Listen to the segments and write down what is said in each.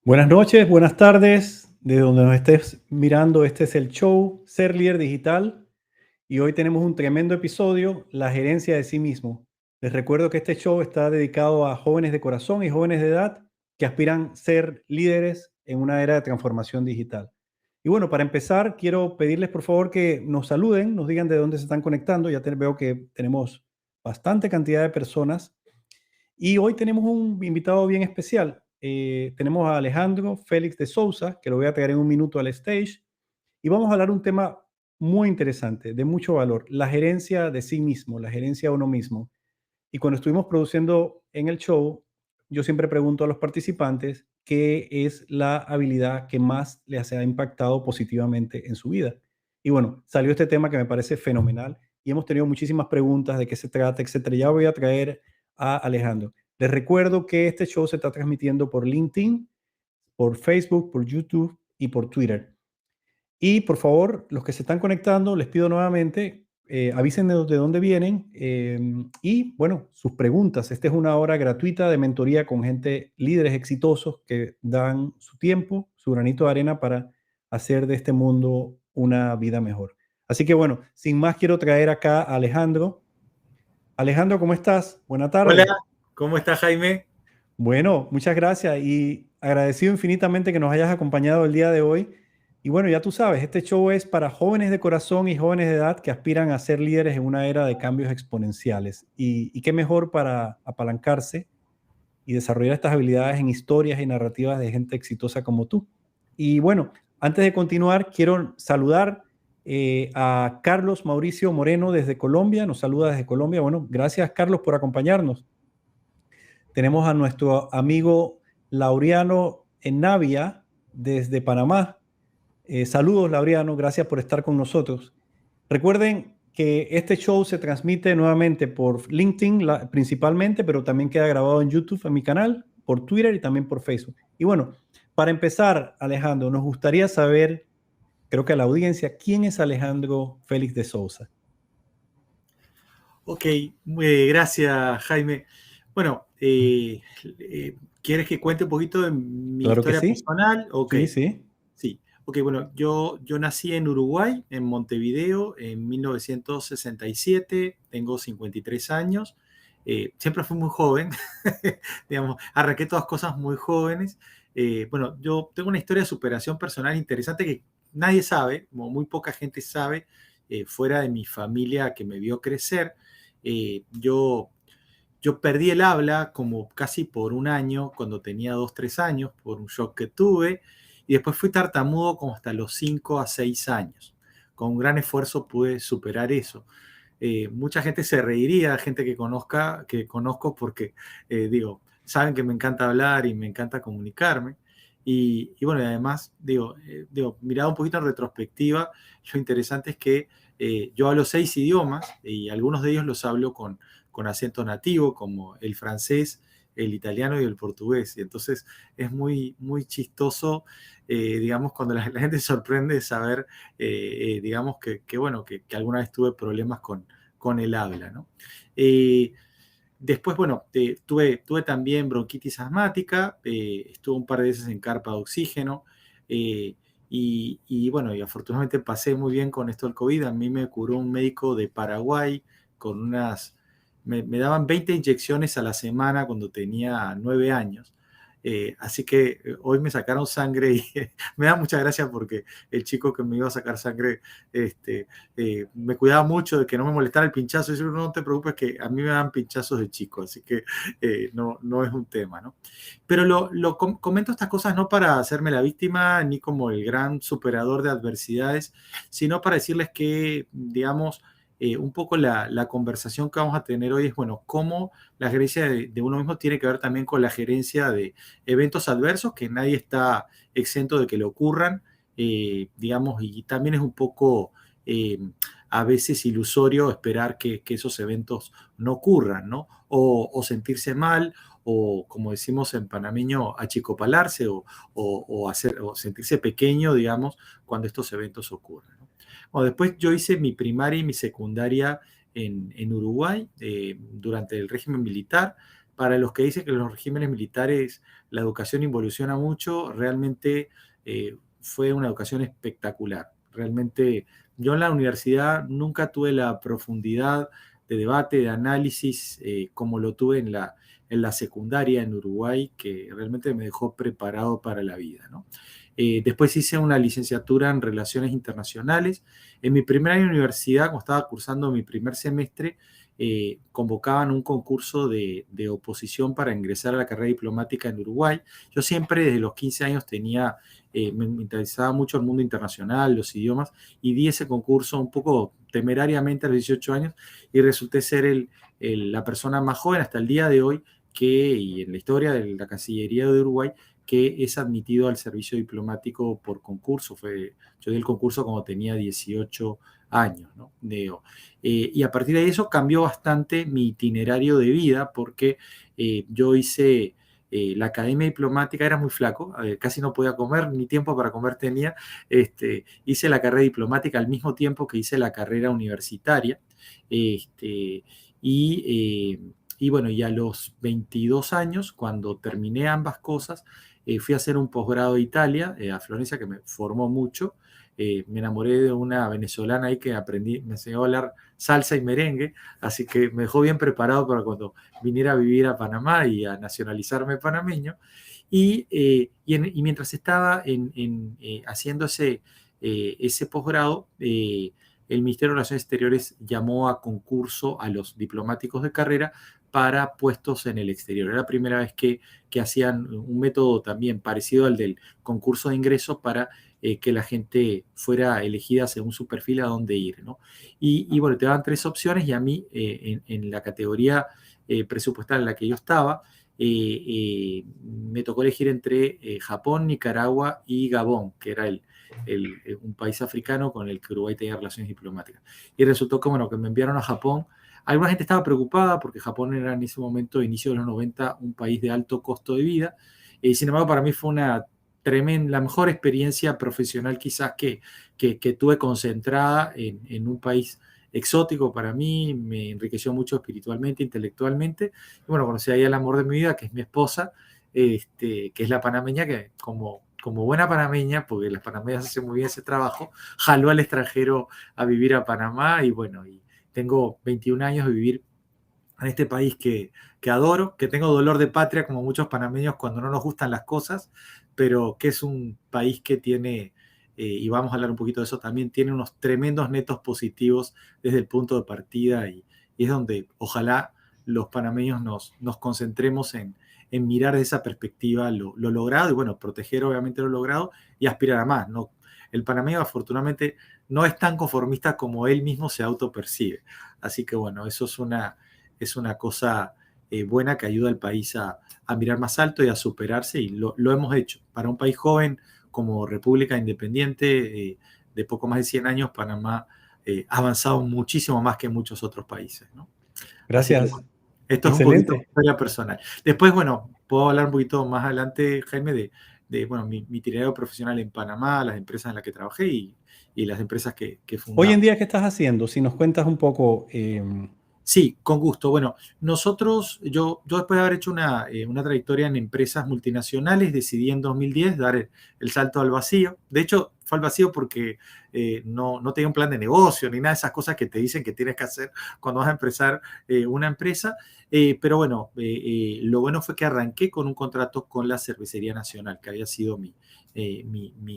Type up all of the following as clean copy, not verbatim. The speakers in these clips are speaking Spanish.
Buenas noches, buenas tardes, de donde nos estés mirando. Este es el show Ser Líder Digital y hoy tenemos un tremendo episodio, la gerencia de sí mismo. Les recuerdo que este show está dedicado a jóvenes de corazón y jóvenes de edad que aspiran a ser líderes en una era de transformación digital. Y bueno, para empezar, quiero pedirles por favor que nos saluden, nos digan de dónde se están conectando. Veo que tenemos bastante cantidad de personas y hoy tenemos un invitado bien especial. Tenemos a Alejandro Félix de Souza, que lo voy a traer en un minuto al stage, y vamos a hablar un tema muy interesante, de mucho valor, la gerencia de sí mismo, la gerencia de uno mismo. Y cuando estuvimos produciendo en el show, yo siempre pregunto a los participantes qué es la habilidad que más les ha impactado positivamente en su vida. Y bueno, salió este tema que me parece fenomenal y hemos tenido muchísimas preguntas de qué se trata, etcétera. Ya voy a traer a Alejandro. Les recuerdo que este show se está transmitiendo por LinkedIn, por Facebook, por YouTube y por Twitter. Y por favor, los que se están conectando, les pido nuevamente, avisen de dónde vienen y bueno, sus preguntas. Esta es una hora gratuita de mentoría con gente, líderes exitosos que dan su tiempo, su granito de arena para hacer de este mundo una vida mejor. Así que bueno, sin más quiero traer acá a Alejandro. Alejandro, ¿cómo estás? Buena Hola, tarde. ¿cómo está Jaime? Bueno, muchas gracias y agradecido infinitamente que nos hayas acompañado el día de hoy. Y bueno, ya tú sabes, este show es para jóvenes de corazón y jóvenes de edad que aspiran a ser líderes en una era de cambios exponenciales. Y qué mejor para apalancarse y desarrollar estas habilidades en historias y narrativas de gente exitosa como tú. Y bueno, antes de continuar, quiero saludar a Carlos Mauricio Moreno desde Colombia. Nos saluda desde Colombia. Bueno, gracias Carlos por acompañarnos. Tenemos a nuestro amigo Laureano Navia desde Panamá. Saludos, Laureano, gracias por estar con nosotros. Recuerden que este show se transmite nuevamente por LinkedIn principalmente, pero también queda grabado en YouTube, en mi canal, por Twitter y también por Facebook. Y bueno, para empezar, Alejandro, nos gustaría saber, creo que a la audiencia, ¿quién es Alejandro Félix de Souza? Ok, gracias Jaime. Bueno, ¿quieres que cuente un poquito de mi Claro que historia sí. personal? Ok, Sí, sí. sí. Ok, bueno, yo nací en Uruguay, en Montevideo, en 1967, tengo 53 años. Siempre fui muy joven, digamos, arranqué todas cosas muy jóvenes. Bueno, yo tengo una historia de superación personal interesante que nadie sabe, o muy poca gente sabe, fuera de mi familia que me vio crecer. Yo perdí el habla como casi por un año, cuando tenía 2, 3 años, por un shock que tuve, y después fui tartamudo como hasta los 5 a 6 años. Con un gran esfuerzo pude superar eso. Mucha gente se reiría, gente que conozco porque, saben que me encanta hablar y me encanta comunicarme. Y bueno, y además, mirado un poquito en retrospectiva, lo interesante es que yo hablo 6 idiomas y algunos de ellos los hablo con acento nativo, como el francés, el italiano y el portugués. Y entonces es muy, muy chistoso, digamos, cuando la gente se sorprende de saber, digamos, bueno, que alguna vez tuve problemas con el habla, ¿no? Después, bueno, tuve también bronquitis asmática, estuve un par de veces en carpa de oxígeno, eh, bueno, y afortunadamente pasé muy bien con esto del COVID. A mí me curó un médico de Paraguay con me daban 20 inyecciones a la semana cuando tenía 9 años. Así que hoy me sacaron sangre y me da mucha gracia porque el chico que me iba a sacar sangre me cuidaba mucho de que no me molestara el pinchazo. Y yo, no te preocupes, que a mí me dan pinchazos de chico, así que no es un tema, ¿no? Pero comento estas cosas no para hacerme la víctima ni como el gran superador de adversidades, sino para decirles que, digamos, un poco la conversación que vamos a tener hoy es, bueno, cómo la gerencia de uno mismo tiene que ver también con la gerencia de eventos adversos, que nadie está exento de que le ocurran, digamos, y también es un poco a veces ilusorio esperar que esos eventos no ocurran, ¿no? O sentirse mal, o como decimos en panameño, achicopalarse, o sentirse pequeño, digamos, cuando estos eventos ocurren, ¿no? Bueno, después yo hice mi primaria y mi secundaria en Uruguay durante el régimen militar. para los que dicen que en los regímenes militares la educación involuciona mucho, realmente fue una educación espectacular. Realmente yo en la universidad nunca tuve la profundidad de debate, de análisis, como lo tuve en la secundaria en Uruguay, que realmente me dejó preparado para la vida, ¿no? Después hice una licenciatura en Relaciones Internacionales. En mi primer año de universidad, cuando estaba cursando mi primer semestre, convocaban un concurso de oposición para ingresar a la carrera diplomática en Uruguay. Yo siempre desde los 15 años me interesaba mucho el mundo internacional, los idiomas, y di ese concurso un poco temerariamente a los 18 años y resulté ser la persona más joven hasta el día de hoy y en la historia de la Cancillería de Uruguay, que es admitido al servicio diplomático por concurso. Yo di el concurso cuando tenía 18 años, ¿no? Y a partir de eso cambió bastante mi itinerario de vida porque yo hice la academia diplomática, era muy flaco, casi no podía comer, ni tiempo para comer tenía. Hice la carrera diplomática al mismo tiempo que hice la carrera universitaria. Y bueno, y a los 22 años, cuando terminé ambas cosas, fui a hacer un posgrado a Italia, a Florencia, que me formó mucho. Me enamoré de una venezolana ahí que me enseñó a hablar salsa y merengue, así que me dejó bien preparado para cuando viniera a vivir a Panamá y a nacionalizarme panameño. Y mientras estaba haciendo ese posgrado, el Ministerio de Relaciones Exteriores llamó a concurso a los diplomáticos de carrera para puestos en el exterior. Era la primera vez que hacían un método también parecido al del concurso de ingreso para que la gente fuera elegida según su perfil a dónde ir, ¿no? Y bueno, te daban 3 opciones y a mí en la categoría presupuestal en la que yo estaba, me tocó elegir entre Japón, Nicaragua y Gabón, que era un país africano con el que Uruguay tenía relaciones diplomáticas. Y resultó que, bueno, que me enviaron a Japón. Alguna gente estaba preocupada porque Japón era en ese momento, inicio de los 90, un país de alto costo de vida. Sin embargo, para mí fue una la mejor experiencia profesional quizás que tuve concentrada en un país exótico para mí. Me enriqueció mucho espiritualmente, intelectualmente. Y bueno, conocí ahí al amor de mi vida, que es mi esposa, que es la panameña, que como buena panameña, porque las panameñas hacen muy bien ese trabajo, jaló al extranjero a vivir a Panamá. Y bueno, y tengo 21 años de vivir en este país que adoro, que tengo dolor de patria como muchos panameños cuando no nos gustan las cosas, pero que es un país que tiene, y vamos a hablar un poquito de eso también, tiene unos tremendos netos positivos desde el punto de partida, y es donde ojalá los panameños nos concentremos en mirar desde esa perspectiva lo logrado y bueno, proteger obviamente lo logrado y aspirar a más, ¿no? El panameño afortunadamente no es tan conformista como él mismo se autopercibe. Así que bueno, eso es una cosa buena que ayuda al país a mirar más alto y a superarse, y lo hemos hecho. Para un país joven como República Independiente, de poco más de 100 años, Panamá ha avanzado muchísimo más que muchos otros países, ¿no? Así que Gracias. bueno, esto es un poquito de Excelente. historia personal. Después, bueno, puedo hablar un poquito más adelante, Jaime, de bueno, mi itinerario profesional en Panamá, las empresas en las que trabajé y las empresas que Hoy en fundamos. día, ¿qué estás haciendo? Si nos cuentas un poco. Sí, con gusto. Bueno, yo después de haber hecho una trayectoria en empresas multinacionales, decidí en 2010 dar el salto al vacío. De hecho, fue al vacío porque no tenía un plan de negocio ni nada de esas cosas que te dicen que tienes que hacer cuando vas a empezar una empresa. Pero bueno, lo bueno fue que arranqué con un contrato con la Cervecería Nacional, que había sido mi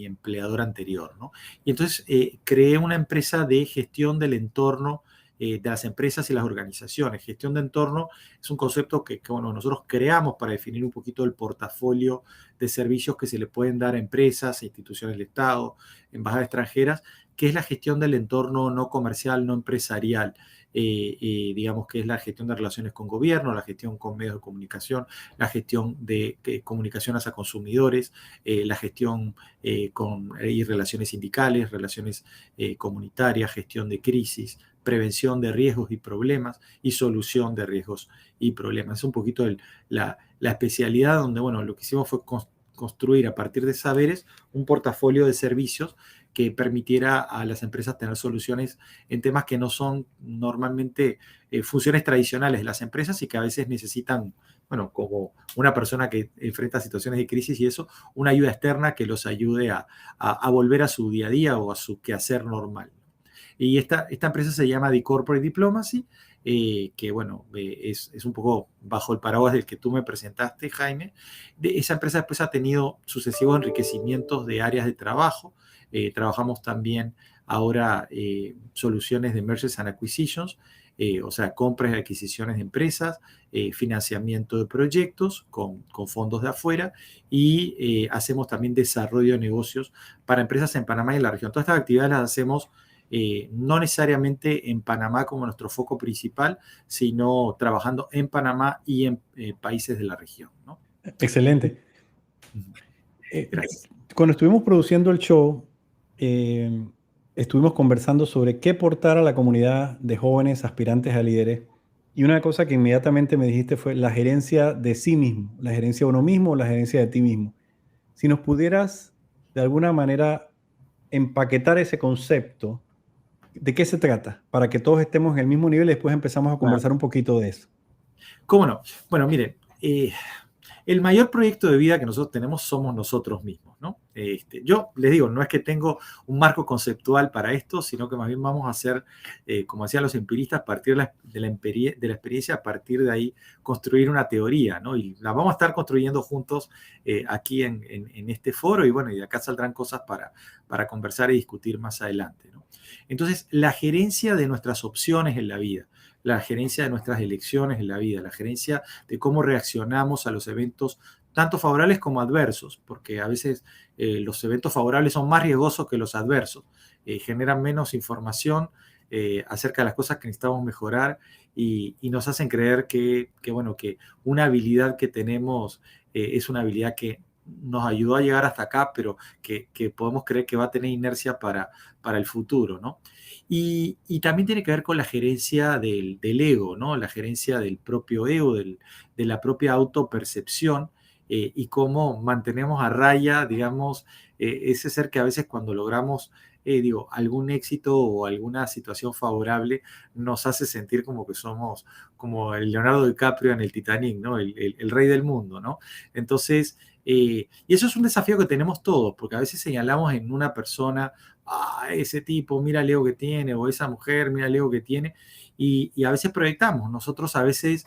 empleador anterior, ¿no? Y entonces creé una empresa de gestión del entorno de las empresas y las organizaciones. Gestión de entorno es un concepto que bueno, nosotros creamos para definir un poquito el portafolio de servicios que se le pueden dar a empresas, a instituciones del Estado, embajadas extranjeras, que es la gestión del entorno no comercial, no empresarial. Digamos que es la gestión de relaciones con gobierno, la gestión con medios de comunicación, la gestión de comunicación hacia consumidores, la gestión y relaciones sindicales, relaciones comunitarias, gestión de crisis, prevención de riesgos y problemas y solución de riesgos y problemas. Es un poquito la especialidad donde, bueno, lo que hicimos fue construir a partir de saberes un portafolio de servicios que permitiera a las empresas tener soluciones en temas que no son normalmente funciones tradicionales de las empresas y que a veces necesitan, bueno, como una persona que enfrenta situaciones de crisis y eso, una ayuda externa que los ayude a volver a su día a día o a su quehacer normal. Y esta empresa se llama The Corporate Diplomacy, que bueno, es un poco bajo el paraguas del que tú me presentaste, Jaime. Esa empresa después ha tenido sucesivos enriquecimientos de áreas de trabajo. Trabajamos también ahora soluciones de mergers and acquisitions, o sea, compras y adquisiciones de empresas, financiamiento de proyectos con fondos de afuera y hacemos también desarrollo de negocios para empresas en Panamá y en la región. Todas estas actividades las hacemos no necesariamente en Panamá como nuestro foco principal, sino trabajando en Panamá y en países de la región, ¿no? Excelente. Gracias. Cuando estuvimos produciendo el show, estuvimos conversando sobre qué aportar a la comunidad de jóvenes aspirantes a líderes. Y una cosa que inmediatamente me dijiste fue la gerencia de sí mismo, la gerencia de uno mismo, la gerencia de ti mismo. Si nos pudieras de alguna manera empaquetar ese concepto, ¿de qué se trata? Para que todos estemos en el mismo nivel y después empezamos a conversar un poquito de eso. ¿Cómo no? Bueno, miren, el mayor proyecto de vida que nosotros tenemos somos nosotros mismos, ¿no? Yo les digo, no es que tengo un marco conceptual para esto, sino que más bien vamos a hacer, como decían los empiristas, a partir de la experiencia, a partir de ahí construir una teoría, ¿no? Y la vamos a estar construyendo juntos aquí en este foro y bueno, y de acá saldrán cosas para conversar y discutir más adelante, ¿no? Entonces, la gerencia de nuestras opciones en la vida, la gerencia de nuestras elecciones en la vida, la gerencia de cómo reaccionamos a los eventos tanto favorables como adversos, porque a veces los eventos favorables son más riesgosos que los adversos, generan menos información acerca de las cosas que necesitamos mejorar y nos hacen creer bueno, que una habilidad que tenemos es una habilidad que nos ayudó a llegar hasta acá, pero que podemos creer que va a tener inercia para el futuro, ¿no? Y también tiene que ver con la gerencia del ego, ¿no? La gerencia del propio ego, de la propia autopercepción y cómo mantenemos a raya, digamos, ese ser que a veces cuando logramos, algún éxito o alguna situación favorable nos hace sentir como que somos como el Leonardo DiCaprio en el Titanic, ¿no? El rey del mundo, ¿no? Entonces, y eso es un desafío que tenemos todos, porque a veces señalamos en una persona, ese tipo, mira el ego que tiene, o esa mujer, mira el ego que tiene, y a veces proyectamos. Nosotros a veces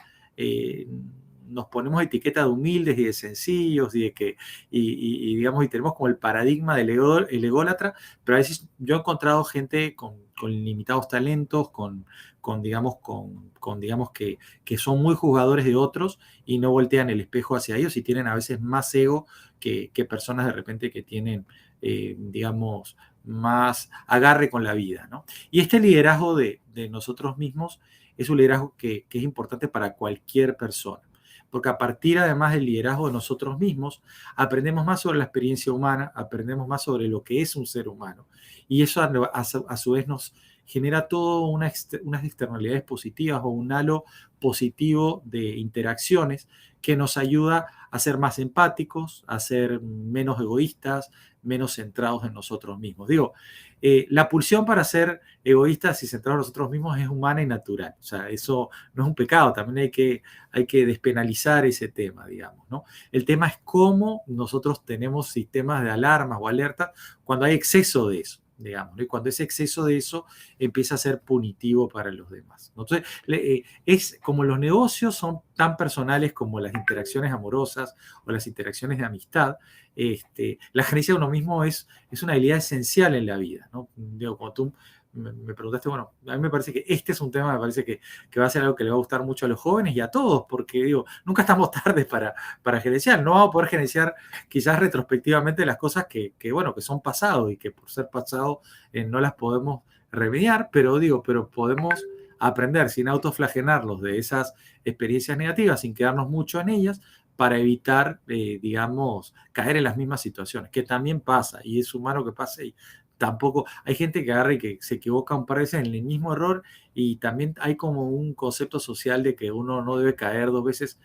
nos ponemos etiqueta de humildes y de sencillos y digamos, y tenemos como el paradigma del el ególatra, pero a veces yo he encontrado gente con limitados talentos, digamos, digamos que son muy juzgadores de otros y no voltean el espejo hacia ellos y tienen a veces más ego que personas de repente que tienen, digamos, más agarre con la vida, ¿no? Y este liderazgo de nosotros mismos es un liderazgo que es importante para cualquier persona, porque a partir además del liderazgo de nosotros mismos, aprendemos más sobre la experiencia humana, aprendemos más sobre lo que es un ser humano, y eso a su vez nos genera todo unas externalidades positivas o un halo positivo de interacciones que nos ayuda a ser más empáticos, a ser menos egoístas, menos centrados en nosotros mismos. Digo, la pulsión para ser egoístas y centrados en nosotros mismos es humana y natural. O sea, eso no es un pecado, también hay que despenalizar ese tema, digamos, ¿no? El tema es cómo nosotros tenemos sistemas de alarmas o alertas cuando hay exceso de eso, digamos, ¿no? Y cuando ese exceso de eso empieza a ser punitivo para los demás, ¿no? Entonces, es como los negocios son tan personales como las interacciones amorosas o las interacciones de amistad, la gerencia de uno mismo es una habilidad esencial en la vida, ¿no? Digo, como tú me preguntaste, bueno, a mí me parece que este es un tema, me parece que va a ser algo que le va a gustar mucho a los jóvenes y a todos, porque digo, nunca estamos tarde para gerenciar, no vamos a poder gerenciar quizás retrospectivamente las cosas bueno, que son pasado y que por ser pasado no las podemos remediar, pero podemos aprender sin autoflagelarlos de esas experiencias negativas, sin quedarnos mucho en ellas, para evitar, digamos, caer en las mismas situaciones, que también pasa, y es humano que pase, tampoco, hay gente que agarra y que se equivoca un par de veces en el mismo error, y también hay como un concepto social de que uno no debe caer dos veces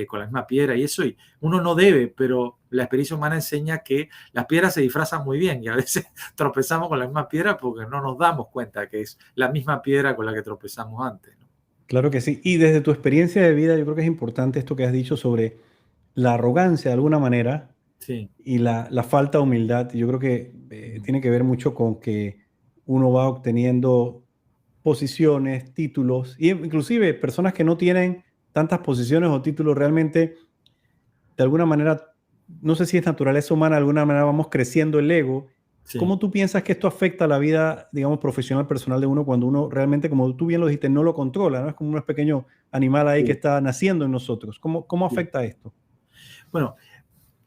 con la misma piedra y eso, y uno no debe, pero la experiencia humana enseña que las piedras se disfrazan muy bien y a veces tropezamos con la misma piedra porque no nos damos cuenta que es la misma piedra con la que tropezamos antes, ¿no? Claro que sí. Y desde tu experiencia de vida, yo creo que es importante esto que has dicho sobre la arrogancia de alguna manera Sí. y la falta de humildad. Yo creo que tiene que ver mucho con que uno va obteniendo posiciones, títulos, y inclusive personas que no tienen tantas posiciones o títulos realmente, de alguna manera, no sé si es naturaleza humana, de alguna manera vamos creciendo el ego. Sí. ¿Cómo tú piensas que esto afecta la vida, digamos, profesional, personal de uno cuando uno realmente, como tú bien lo dijiste, no lo controla, ¿no? Es como un pequeño animal ahí que Sí, está naciendo en nosotros. ¿Cómo sí. afecta esto? Bueno,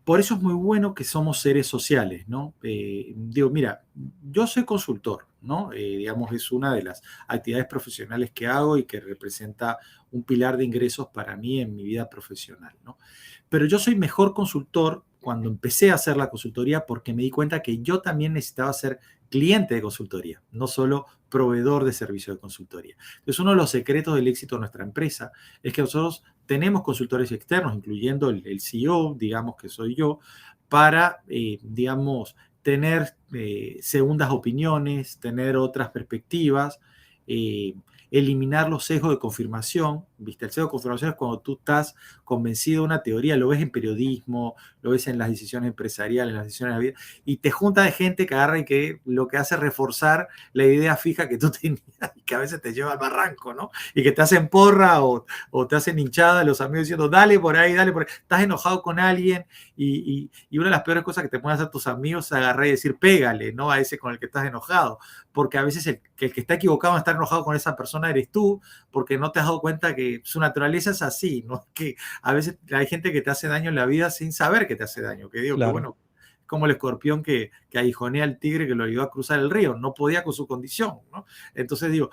por eso es muy bueno que somos seres sociales, ¿no? Digo, mira, yo soy consultor, ¿no? Digamos, es una de las actividades profesionales que hago y que representa un pilar de ingresos para mí en mi vida profesional, ¿no? Pero yo soy mejor consultor cuando empecé a hacer la consultoría porque me di cuenta que yo también necesitaba ser cliente de consultoría, no solo proveedor de servicio de consultoría. Entonces, uno de los secretos del éxito de nuestra empresa es que nosotros tenemos consultores externos, incluyendo el CEO, digamos que soy yo, para, digamos, tener segundas opiniones, tener otras perspectivas, eh, eliminar los sesgos de confirmación. ¿Viste? El sesgo de confirmación es cuando tú estás convencido de una teoría, lo ves en periodismo, lo ves en las decisiones empresariales, en las decisiones de la vida, y te junta de gente que agarra y que lo que hace es reforzar la idea fija que tú tenías y que a veces te lleva al barranco, ¿no? Y que te hacen porra o te hacen hinchada los amigos diciendo, dale por ahí, dale por ahí. Estás enojado con alguien y una de las peores cosas que te pueden hacer tus amigos es agarrar y decir, pégale, ¿no? A ese con el que estás enojado. Porque a veces el que está equivocado en estar enojado con esa persona eres tú, porque no te has dado cuenta que su naturaleza es así, ¿no? Que a veces hay gente que te hace daño en la vida sin saber que te hace daño. Que digo que, Claro. bueno, como el escorpión que aguijonea al tigre que lo ayudó a cruzar el río, no podía con su condición, ¿no? Entonces digo,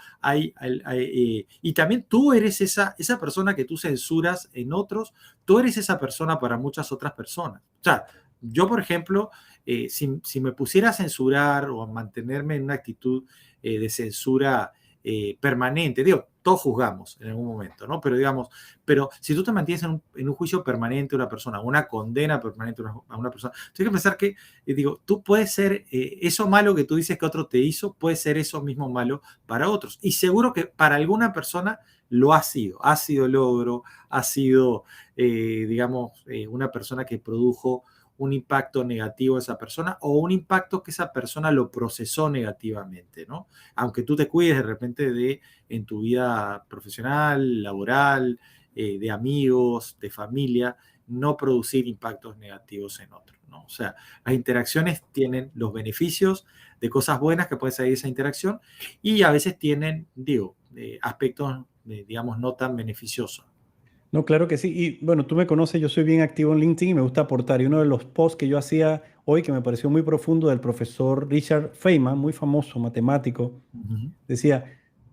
y también tú eres esa persona que tú censuras en otros, tú eres esa persona para muchas otras personas. O sea, yo, por ejemplo, si me pusiera a censurar o a mantenerme en una actitud de censura permanente, digo, todos juzgamos en algún momento, ¿no? Pero digamos, pero si tú te mantienes en un juicio permanente a una persona, una condena permanente a una persona, tienes que pensar que, digo, tú puedes ser, eso malo que tú dices que otro te hizo, puede ser eso mismo malo para otros. Y seguro que para alguna persona lo ha sido logro, ha sido, digamos, una persona que produjo un impacto negativo a esa persona o un impacto que esa persona lo procesó negativamente, ¿no? Aunque tú te cuides de repente en tu vida profesional, laboral, de amigos, de familia, no producir impactos negativos en otros, ¿no? O sea, las interacciones tienen los beneficios de cosas buenas que puede salir de esa interacción y a veces tienen, digo, aspectos, digamos, no tan beneficiosos. No, claro que sí. Y bueno, tú me conoces, yo soy bien activo en LinkedIn y me gusta aportar. Y uno de los posts que yo hacía hoy, que me pareció muy profundo, del profesor Richard Feynman, muy famoso matemático, Ujú. decía,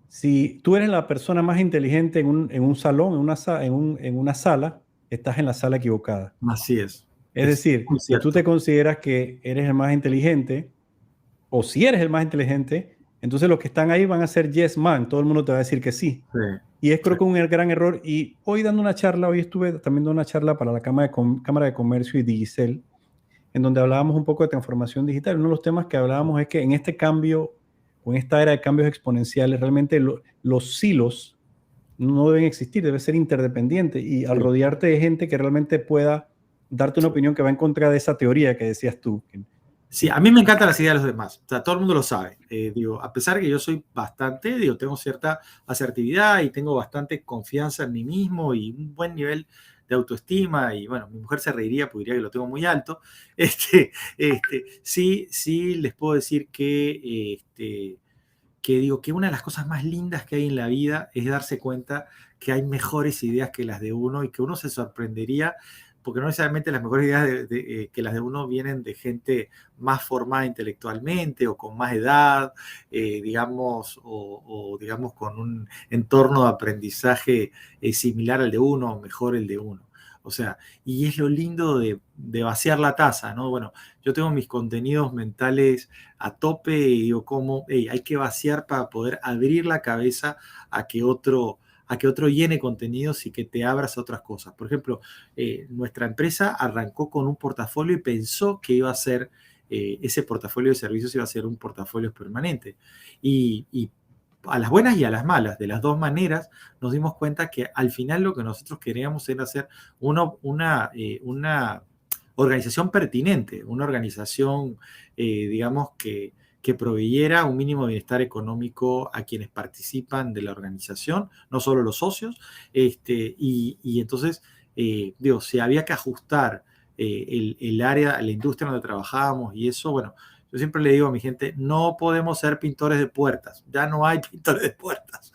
si tú eres la persona más inteligente en un salón, en una sala, estás en la sala equivocada. Así Es es decir, muy si tú te cierto. consideras que eres el más inteligente, o si eres el más inteligente, entonces los que están ahí van a ser yes man, todo el mundo te va a decir que sí. Sí, Y es sí. creo que un gran error. Y hoy dando una charla, hoy estuve también dando una charla para la Cámara de Comercio y Digicel, en donde hablábamos un poco de transformación digital. Uno de los temas que hablábamos es que en este cambio, o en esta era de cambios exponenciales, realmente los silos no deben existir, debe ser interdependiente. Y al Sí, rodearte de gente que realmente pueda darte una sí. opinión que va en contra de esa teoría que decías tú. Sí, a mí me encantan las ideas de los demás. O sea, todo el mundo lo sabe. Digo, a pesar de que yo soy bastante, digo, tengo cierta asertividad y tengo bastante confianza en mí mismo y un buen nivel de autoestima. Y bueno, mi mujer se reiría porque diría que lo tengo muy alto. Sí, sí les puedo decir que digo que una de las cosas más lindas que hay en la vida es darse cuenta que hay mejores ideas que las de uno y que uno se sorprendería, porque no necesariamente las mejores ideas que las de uno vienen de gente más formada intelectualmente o con más edad, digamos, o, digamos con un entorno de aprendizaje similar al de uno o mejor el de uno. O sea, y es lo lindo de vaciar la taza, ¿no? Bueno, yo tengo mis contenidos mentales a tope y digo, como, hey, hay que vaciar para poder abrir la cabeza a que otro llene contenidos y que te abras a otras cosas. Por ejemplo, nuestra empresa arrancó con un portafolio y pensó que iba a ser, ese portafolio de servicios iba a ser un portafolio permanente. Y a las buenas y a las malas, de las dos maneras, nos dimos cuenta que al final lo que nosotros queríamos era hacer una organización pertinente, una organización, digamos, que proveyera un mínimo de bienestar económico a quienes participan de la organización, no solo los socios, y entonces, digo, si había que ajustar el área, la industria donde trabajábamos y eso, bueno, yo siempre le digo a mi gente, no podemos ser pintores de puertas, ya no hay pintores de puertas.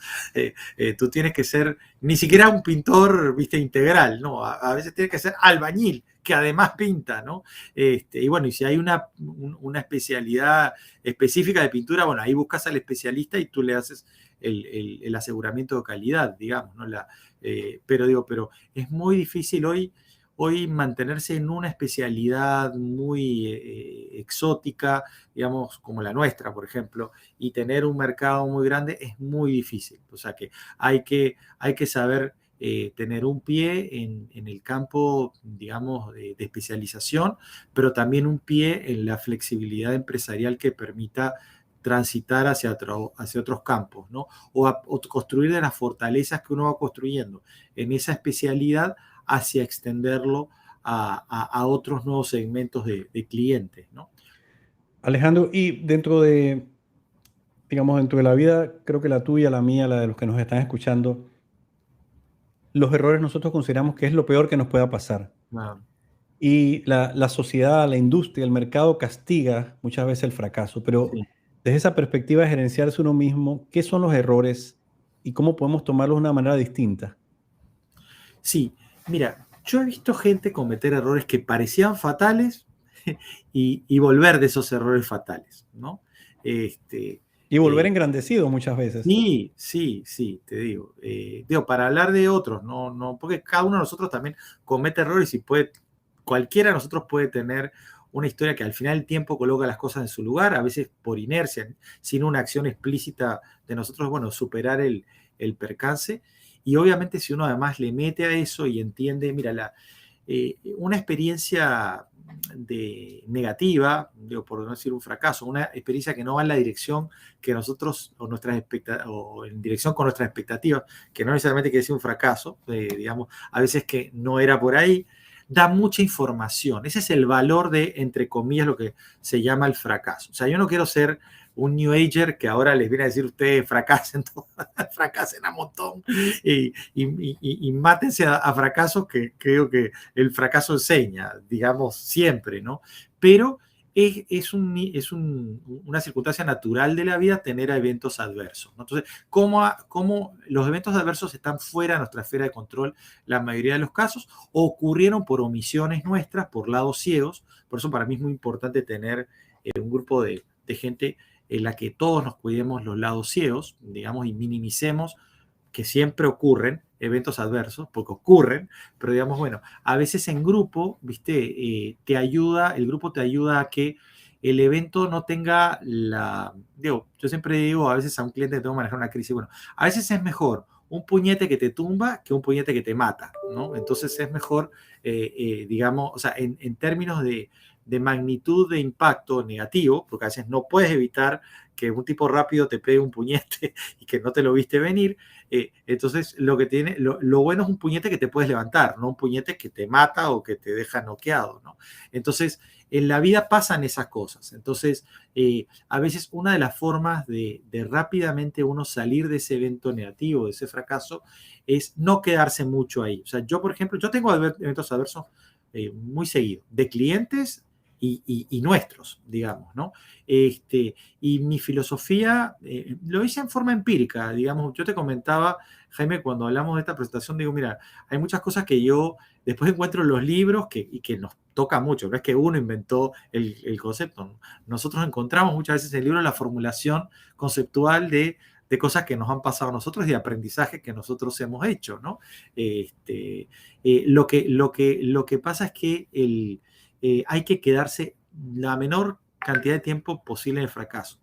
Tú tienes que ser ni siquiera un pintor, viste, integral, ¿no? A veces tienes que ser albañil, que además pinta, ¿no? Y bueno, y si hay una especialidad específica de pintura, bueno, ahí buscas al especialista y tú le haces el aseguramiento de calidad, digamos, ¿no? Pero es muy difícil hoy mantenerse en una especialidad muy exótica, digamos, como la nuestra, por ejemplo, y tener un mercado muy grande es muy difícil. O sea que hay que saber tener un pie en el campo, digamos, de especialización, pero también un pie en la flexibilidad empresarial que permita transitar hacia otros campos, ¿no? O construir de las fortalezas que uno va construyendo en esa especialidad hacia extenderlo a otros nuevos segmentos de clientes, ¿no? Alejandro, y dentro de, digamos, dentro de la vida, creo que la tuya, la mía, la de los que nos están escuchando, los errores nosotros consideramos que es lo peor que nos pueda pasar. Ah, Y la sociedad, la industria, el mercado castiga muchas veces el fracaso, pero sí. desde esa perspectiva de gerenciarse uno mismo, ¿qué son los errores y cómo podemos tomarlos de una manera distinta? Sí, mira, yo he visto gente cometer errores que parecían fatales y volver de esos errores fatales, ¿no? Este, Y volver eh, engrandecido muchas veces. sí, sí, sí, te digo. Digo, para hablar de otros, no, porque cada uno de nosotros también comete errores y cualquiera de nosotros puede tener una historia que al final del tiempo coloca las cosas en su lugar, a veces por inercia, sin una acción explícita de nosotros, bueno, superar el percance. Y obviamente si uno además le mete a eso y entiende, mira, una experiencia negativa, digo, por no decir un fracaso, una experiencia que no va en la dirección que nosotros o en dirección con nuestras expectativas, que no necesariamente quiere decir un fracaso, digamos, a veces que no era por ahí, da mucha información. Ese es el valor de, entre comillas, lo que se llama el fracaso. O sea, yo no quiero ser un New Ager que ahora les viene a decir ustedes fracasen, fracasen a montón y mátense a fracasos que creo que el fracaso enseña, digamos, siempre, ¿no? Pero una circunstancia natural de la vida tener eventos adversos, ¿no? Entonces, ¿cómo los eventos adversos están fuera de nuestra esfera de control la mayoría de los casos? Ocurrieron por omisiones nuestras, por lados ciegos. Por eso para mí es muy importante tener un grupo de gente en la que todos nos cuidemos los lados ciegos, digamos, y minimicemos que siempre ocurren eventos adversos, porque ocurren, pero digamos, bueno, a veces en grupo, viste, el grupo te ayuda a que el evento no tenga yo siempre digo a veces a un cliente que tengo que manejar una crisis, bueno, a veces es mejor un puñete que te tumba que un puñete que te mata, ¿no? Entonces es mejor, digamos, o sea, en términos de magnitud de impacto negativo, porque a veces no puedes evitar que un tipo rápido te pegue un puñete y que no te lo viste venir. Entonces, lo bueno es un puñete que te puedes levantar, no un puñete que te mata o que te deja noqueado, ¿no? Entonces, en la vida pasan esas cosas. Entonces, a veces una de las formas de rápidamente uno salir de ese evento negativo, de ese fracaso, es no quedarse mucho ahí. O sea, yo, por ejemplo, yo tengo eventos adversos muy seguido, de clientes y nuestros, digamos, ¿no? Y mi filosofía lo hice en forma empírica, digamos, yo te comentaba, Jaime, cuando hablamos de esta presentación, digo, mira, hay muchas cosas que yo después encuentro en los libros y que nos toca mucho, no es que uno inventó el concepto, nosotros encontramos muchas veces en el libro la formulación conceptual de de cosas que nos han pasado a nosotros y de aprendizaje que nosotros hemos hecho, ¿no? Lo que pasa es que hay que quedarse la menor cantidad de tiempo posible en el fracaso.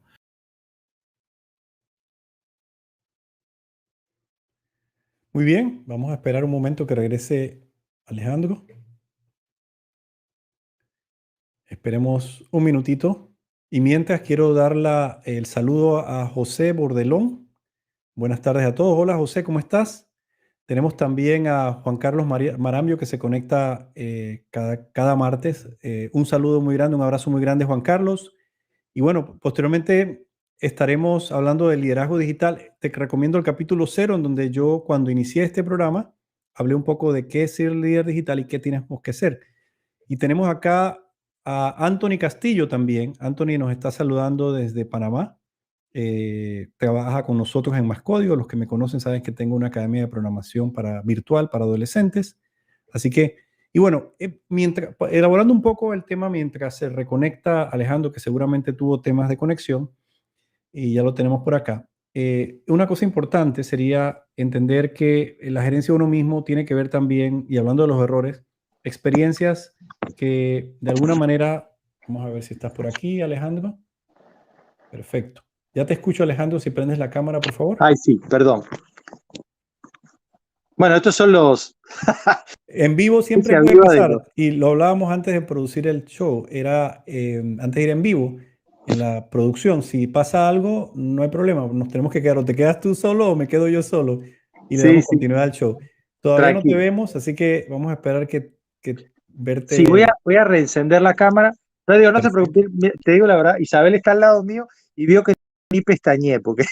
Muy bien, vamos a esperar un momento que regrese Alejandro. Esperemos un minutito. Y mientras quiero dar el saludo a José Bordelón. Buenas tardes a todos. Hola José, ¿cómo estás? Tenemos también a Juan Carlos Marambio que se conecta cada martes. Un saludo muy grande, un abrazo muy grande, Juan Carlos. Y bueno, posteriormente estaremos hablando del liderazgo digital. Te recomiendo el capítulo 0, en donde yo, cuando inicié este programa, hablé un poco de qué es ser líder digital y qué tenemos que ser. Y tenemos acá a Anthony Castillo también. Anthony nos está saludando desde Panamá. Trabaja con nosotros en Más Código. Los que me conocen saben que tengo una academia de programación virtual para adolescentes. Así que, y bueno, elaborando un poco el tema mientras se reconecta Alejandro, que seguramente tuvo temas de conexión, y ya lo tenemos por acá. Una cosa importante sería entender que la gerencia de uno mismo tiene que ver también, y hablando de los errores, experiencias que de alguna manera, vamos a ver si estás por aquí, Alejandro. Perfecto. Ya te escucho, Alejandro, si prendes la cámara, por favor. Ay, sí, perdón. Bueno, estos son los... En vivo siempre puede pasar, y lo hablábamos antes de producir el show, era antes de ir en vivo, en la producción, si pasa algo, no hay problema, nos tenemos que quedar, o te quedas tú solo o me quedo yo solo, y le damos continuidad al show. Todavía no te vemos, así que vamos a esperar que verte. Sí, voy a reencender la cámara. No digo, no se preocupe, te digo la verdad, Isabel está al lado mío y vio que ni pestañé, porque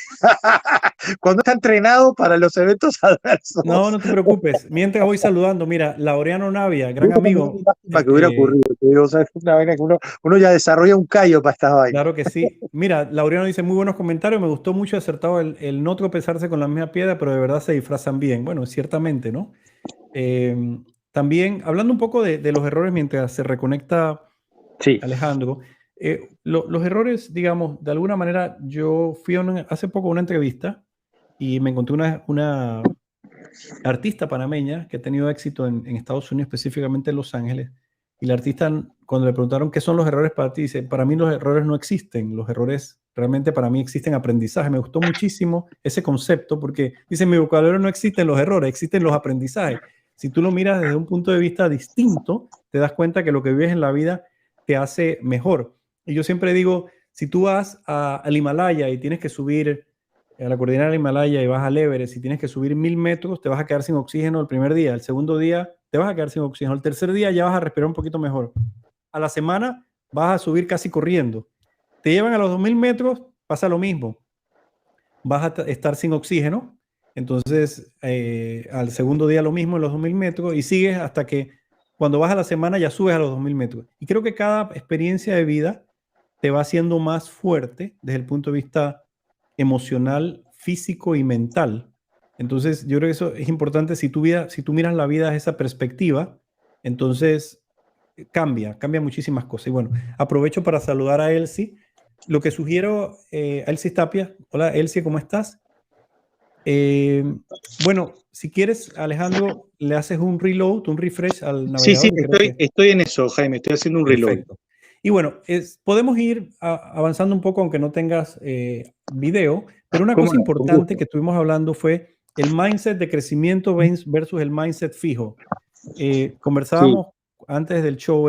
cuando está entrenado para los eventos adversos. No, no te preocupes. Mientras voy saludando, mira, Laureano Navia, gran amigo. Que hubiera ocurrido, te digo, o sea, es una vaina que uno ya desarrolla un callo para estas vainas. Claro que sí. Mira, Laureano dice muy buenos comentarios. Me gustó mucho, acertado el no tropezarse con la misma piedra, pero de verdad se disfrazan bien. Bueno, ciertamente, ¿no? También, hablando un poco de los errores mientras se reconecta Alejandro, los errores, digamos, de alguna manera, yo fui hace poco a una entrevista y me encontré una artista panameña que ha tenido éxito en Estados Unidos, específicamente en Los Ángeles. Y la artista, cuando le preguntaron qué son los errores para ti, dice, para mí los errores no existen, los errores realmente para mí existen aprendizaje. Me gustó muchísimo ese concepto porque dice, en mi vocabulario no existen los errores, existen los aprendizajes. Si tú lo miras desde un punto de vista distinto, te das cuenta que lo que vives en la vida te hace mejor. Y yo siempre digo, si tú vas al Himalaya y tienes que subir a la cordillera del Himalaya y vas al Everest y tienes que subir 1000 metros, te vas a quedar sin oxígeno el primer día. El segundo día te vas a quedar sin oxígeno. El tercer día ya vas a respirar un poquito mejor. A la semana vas a subir casi corriendo. Te llevan a los 2000 metros, pasa lo mismo. Vas a estar sin oxígeno. Entonces, al segundo día lo mismo en los 2000 metros y sigues hasta que cuando vas a la semana ya subes a los 2000 metros. Y creo que cada experiencia de vida te va haciendo más fuerte desde el punto de vista emocional, físico y mental. Entonces, yo creo que eso es importante. Si tú miras la vida desde esa perspectiva, entonces cambia muchísimas cosas. Y bueno, aprovecho para saludar a Elsie. Lo que sugiero, Elsie Tapia. Hola, Elsie, ¿cómo estás? Bueno, si quieres, Alejandro, le haces un reload, un refresh al navegador. Sí, estoy en eso, Jaime, estoy haciendo un reload. Perfecto. Y bueno, podemos ir avanzando un poco, aunque no tengas video, pero una cosa importante que estuvimos hablando fue el mindset de crecimiento versus el mindset fijo. Conversábamos antes del show,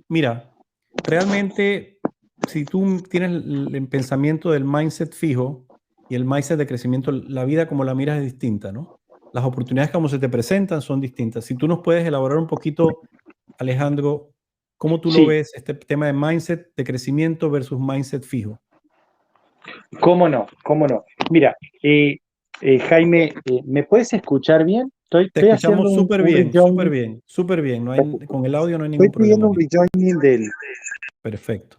mira, realmente si tú tienes el pensamiento del mindset fijo y el mindset de crecimiento, la vida como la miras es distinta, ¿no? Las oportunidades como se te presentan son distintas. Si tú nos puedes elaborar un poquito, Alejandro, ¿cómo tú lo ves, este tema de mindset de crecimiento versus mindset fijo? ¿Cómo no? Mira, Jaime, ¿me puedes escuchar bien? Te escuchamos súper bien. No hay, con el audio no hay ningún problema. Estoy pidiendo un rejoining del... Perfecto.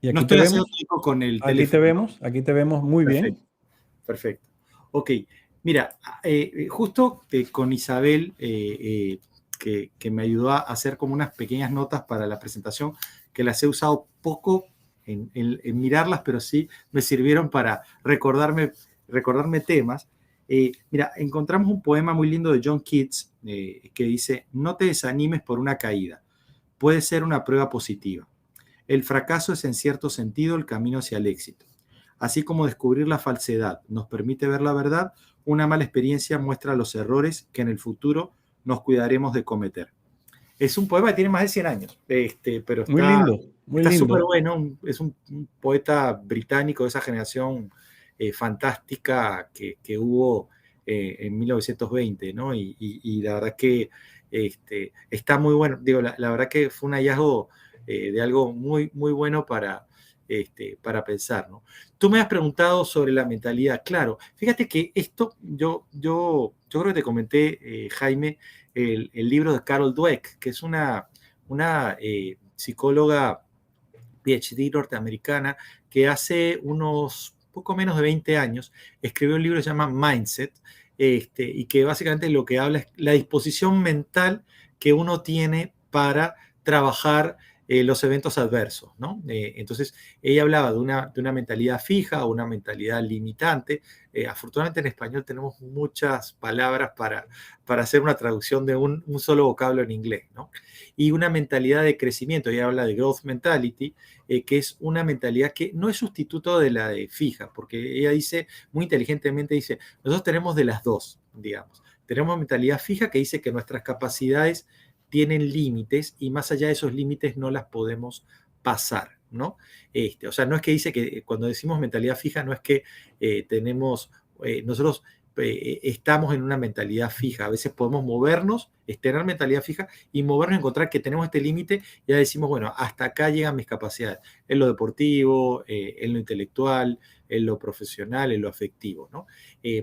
Y aquí no estoy haciendo tiempo con el teléfono. Aquí te vemos muy bien. Perfecto. Ok, mira, justo con Isabel, que me ayudó a hacer como unas pequeñas notas para la presentación, que las he usado poco en mirarlas, pero sí me sirvieron para recordarme temas. Mira, encontramos un poema muy lindo de John Keats que dice: no te desanimes por una caída, puede ser una prueba positiva. El fracaso es en cierto sentido el camino hacia el éxito. Así como descubrir la falsedad nos permite ver la verdad, una mala experiencia muestra los errores que en el futuro nos cuidaremos de cometer. Es un poema que tiene más de 100 años, pero Muy lindo, muy está lindo. súper bueno. Es un poeta británico de esa generación fantástica que hubo en 1920, ¿no? Y la verdad que está muy bueno. Digo, la verdad que fue un hallazgo de algo muy, muy bueno para pensar, ¿no? Tú me has preguntado sobre la mentalidad. Claro, fíjate que esto, yo creo que te comenté, Jaime, el libro de Carol Dweck, que es una psicóloga PhD norteamericana que hace unos poco menos de 20 años escribió un libro que se llama Mindset, y que básicamente lo que habla es la disposición mental que uno tiene para trabajar los eventos adversos, ¿no? Entonces, ella hablaba de una mentalidad fija o una mentalidad limitante. Afortunadamente en español tenemos muchas palabras para hacer una traducción de un solo vocablo en inglés, ¿no? Y una mentalidad de crecimiento. Ella habla de growth mentality, que es una mentalidad que no es sustituto de la de fija, porque ella dice, muy inteligentemente dice, nosotros tenemos de las dos, digamos. Tenemos mentalidad fija que dice que nuestras capacidades tienen límites y más allá de esos límites no las podemos pasar, ¿no? O sea, no es que dice que cuando decimos mentalidad fija, no es que nosotros estamos en una mentalidad fija. A veces podemos movernos, tener mentalidad fija y movernos, encontrar que tenemos este límite y ya decimos, bueno, hasta acá llegan mis capacidades, en lo deportivo, en lo intelectual, en lo profesional, en lo afectivo, ¿no?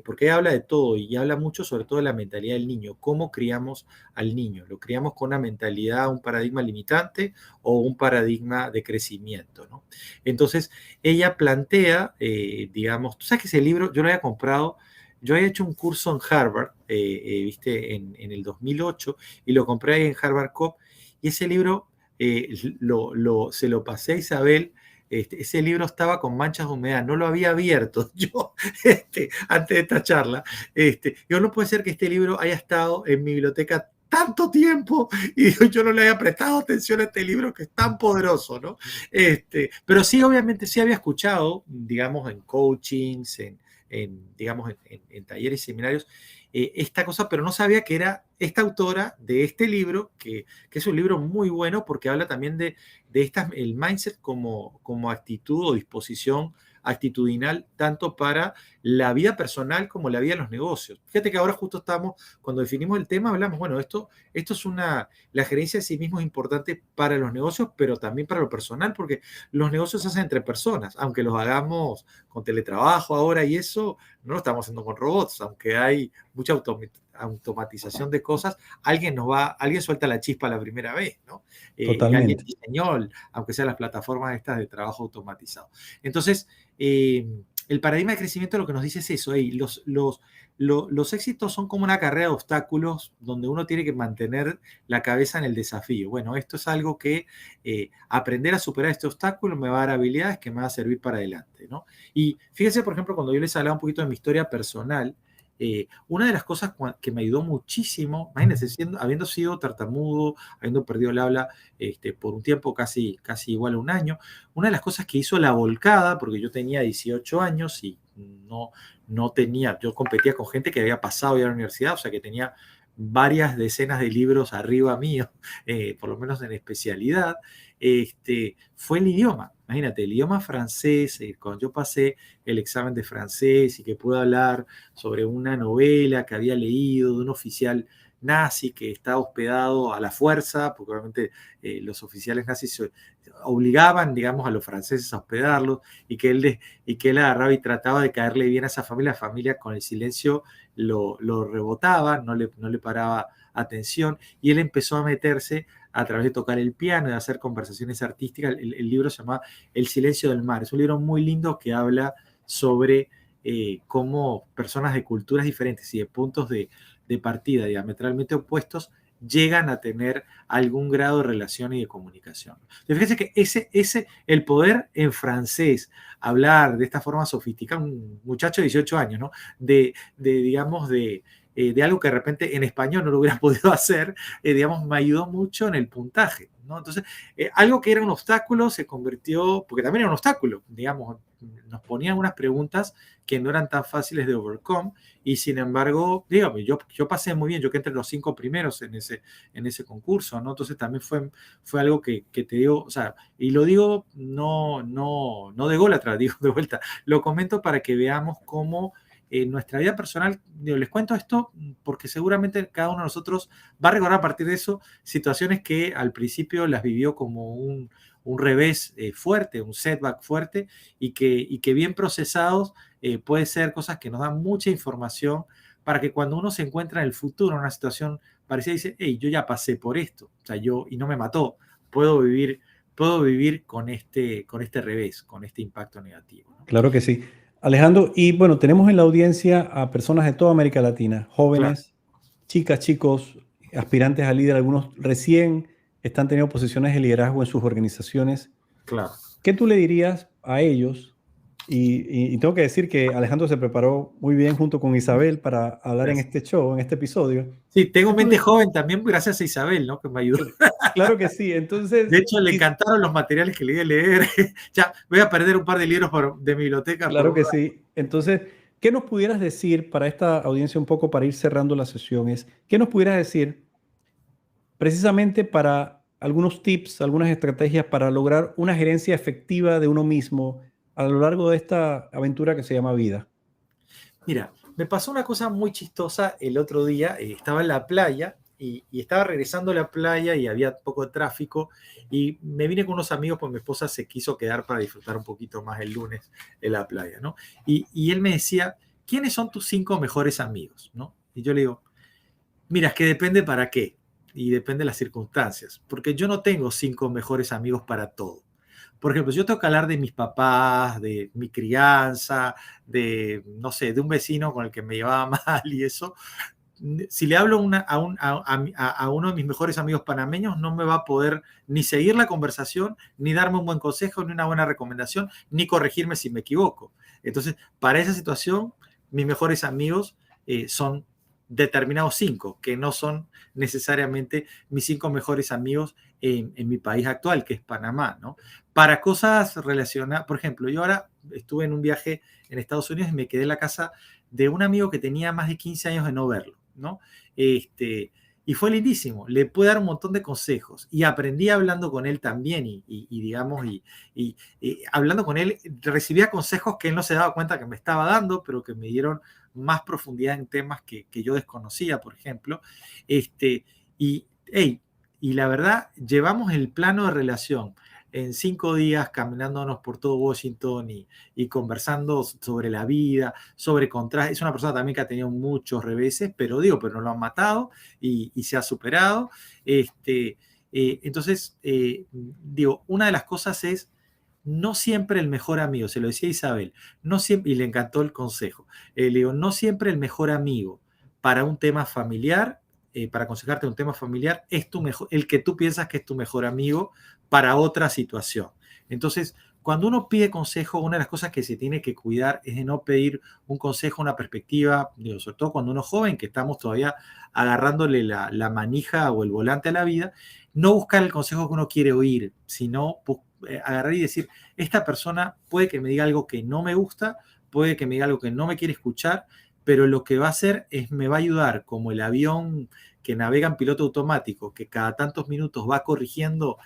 Porque habla de todo y habla mucho sobre todo de la mentalidad del niño, cómo criamos al niño. ¿Lo criamos con una mentalidad, un paradigma limitante o un paradigma de crecimiento, ¿no? Entonces, ella plantea, digamos, tú sabes que ese libro yo lo había comprado. Yo había hecho un curso en Harvard, viste, en el 2008, y lo compré ahí en Harvard Cop, y ese libro se lo pasé a Isabel. Ese libro estaba con manchas de humedad, no lo había abierto yo antes de esta charla. Yo no puede ser que este libro haya estado en mi biblioteca tanto tiempo y yo no le haya prestado atención a este libro que es tan poderoso, ¿no? Pero sí, obviamente, sí había escuchado, digamos, en coachings, digamos, en talleres y seminarios, esta cosa, pero no sabía que era esta autora de este libro, que es un libro muy bueno porque habla también de el mindset como actitud o disposición actitudinal, tanto para la vida personal como la vida en los negocios. Fíjate que ahora justo cuando definimos el tema, hablamos, bueno, esto es la gerencia de sí mismo es importante para los negocios, pero también para lo personal, porque los negocios se hacen entre personas, aunque los hagamos con teletrabajo ahora y eso, no lo estamos haciendo con robots, aunque hay mucha automatización de cosas, alguien suelta la chispa la primera vez, ¿no? Y alguien Totalmente. diseñó, aunque sean las plataformas estas de trabajo automatizado. Entonces, el paradigma de crecimiento lo que nos dice es eso, los éxitos son como una carrera de obstáculos donde uno tiene que mantener la cabeza en el desafío. Bueno, esto es algo que aprender a superar este obstáculo me va a dar habilidades que me va a servir para adelante, ¿no? Y fíjense, por ejemplo, cuando yo les hablaba un poquito de mi historia personal, una de las cosas que me ayudó muchísimo, imagínense, habiendo sido tartamudo, habiendo perdido el habla por un tiempo casi igual a un año, una de las cosas que hizo la volcada, porque yo tenía 18 años y no tenía, yo competía con gente que había pasado ya a la universidad, o sea que tenía varias decenas de libros arriba mío, por lo menos en especialidad, fue el idioma. Imagínate, el idioma francés, cuando yo pasé el examen de francés y que pude hablar sobre una novela que había leído de un oficial nazi que estaba hospedado a la fuerza, porque obviamente los oficiales nazis obligaban, digamos, a los franceses a hospedarlos y que él agarraba y trataba de caerle bien a esa familia. La familia con el silencio lo rebotaba, no le paraba atención y él empezó a meterse a través de tocar el piano y de hacer conversaciones artísticas. El libro se llama El silencio del mar. Es un libro muy lindo que habla sobre cómo personas de culturas diferentes y de puntos de partida diametralmente opuestos llegan a tener algún grado de relación y de comunicación. Fíjense que el poder en francés, hablar de esta forma sofisticada, un muchacho de 18 años, ¿no? Digamos, de algo que de repente en español no lo hubiera podido hacer, digamos, me ayudó mucho en el puntaje, ¿no? Entonces, algo que era un obstáculo se convirtió, porque también era un obstáculo, digamos, nos ponían unas preguntas que no eran tan fáciles de overcome y sin embargo, dígame, yo pasé muy bien, yo quedé entre los 5 primeros en ese concurso, ¿no? Entonces también fue algo que te digo, o sea, y lo digo no de gólatra, digo de vuelta, lo comento para que veamos cómo en nuestra vida personal, digo, les cuento esto porque seguramente cada uno de nosotros va a recordar a partir de eso situaciones que al principio las vivió como un revés fuerte, un setback fuerte y que bien procesados puede ser cosas que nos dan mucha información para que cuando uno se encuentra en el futuro en una situación parecida dice, hey, yo ya pasé por esto, o sea, y no me mató, puedo vivir con este revés, con este impacto negativo, ¿no? Claro que sí. Alejandro, y bueno, tenemos en la audiencia a personas de toda América Latina, Claro, jóvenes, chicas, chicos, aspirantes a líder, algunos recién están teniendo posiciones de liderazgo en sus organizaciones. claro. ¿Qué tú le dirías a ellos? Y tengo que decir que Alejandro se preparó muy bien junto con Isabel para hablar en Gracias. este show, en este episodio. Sí, tengo ¿Qué tú mente le- joven también gracias a Isabel, ¿no? Que me ayudó. Claro que sí. De Entonces, hecho, le encantaron los materiales que le di a leer. Ya, voy a perder un par de libros de mi biblioteca por claro un que rato. sí. Entonces, ¿qué nos pudieras decir para esta audiencia un poco para ir cerrando las sesiones? ¿Qué nos pudieras decir precisamente para algunos tips, algunas estrategias para lograr una gerencia efectiva de uno mismo a lo largo de esta aventura que se llama vida? Mira, me pasó una cosa muy chistosa el otro día. Estaba en la playa y estaba regresando a la playa y había poco de tráfico y me vine con unos amigos porque mi esposa se quiso quedar para disfrutar un poquito más el lunes en la playa, ¿no? Y él me decía, ¿quiénes son tus 5 mejores amigos? ¿No? Y yo le digo, mira, es que depende para qué y depende de las circunstancias, porque yo no tengo 5 mejores amigos para todo. Por ejemplo, yo tengo que hablar de mis papás, de mi crianza, de, no sé, de un vecino con el que me llevaba mal y eso. Si le hablo a uno de mis mejores amigos panameños, no me va a poder ni seguir la conversación, ni darme un buen consejo, ni una buena recomendación, ni corregirme si me equivoco. Entonces, para esa situación, mis mejores amigos son determinados 5, que no son necesariamente mis 5 mejores amigos en mi país actual, que es Panamá, ¿no? Para cosas relacionadas, por ejemplo, yo ahora estuve en un viaje en Estados Unidos y me quedé en la casa de un amigo que tenía más de 15 años de no verlo, ¿no? Y fue lindísimo, le pude dar un montón de consejos y aprendí hablando con él también digamos, hablando con él recibía consejos que él no se daba cuenta que me estaba dando, pero que me dieron más profundidad en temas que yo desconocía, por ejemplo. Hey, y la verdad, llevamos el plano de relación en 5 días caminándonos por todo Washington y conversando sobre la vida, sobre contrastes. Es una persona también que ha tenido muchos reveses, pero no lo han matado y se ha superado. Entonces, una de las cosas es no siempre el mejor amigo, se lo decía Isabel, no siempre, y le encantó el consejo, le digo, no siempre el mejor amigo para un tema familiar, para aconsejarte un tema familiar, es el que tú piensas que es tu mejor amigo para otra situación. Entonces, cuando uno pide consejo, una de las cosas que se tiene que cuidar es de no pedir un consejo, una perspectiva, digo, sobre todo cuando uno es joven, que estamos todavía agarrándole la manija o el volante a la vida, no buscar el consejo que uno quiere oír, sino agarrar y decir, esta persona puede que me diga algo que no me gusta, puede que me diga algo que no me quiere escuchar, pero lo que va a hacer es me va a ayudar como el avión que navega en piloto automático, que cada tantos minutos va corrigiendo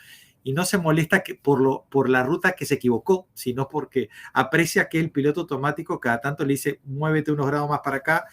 y no se molesta por la ruta que se equivocó, sino porque aprecia que el piloto automático cada tanto le dice, muévete unos grados más para acá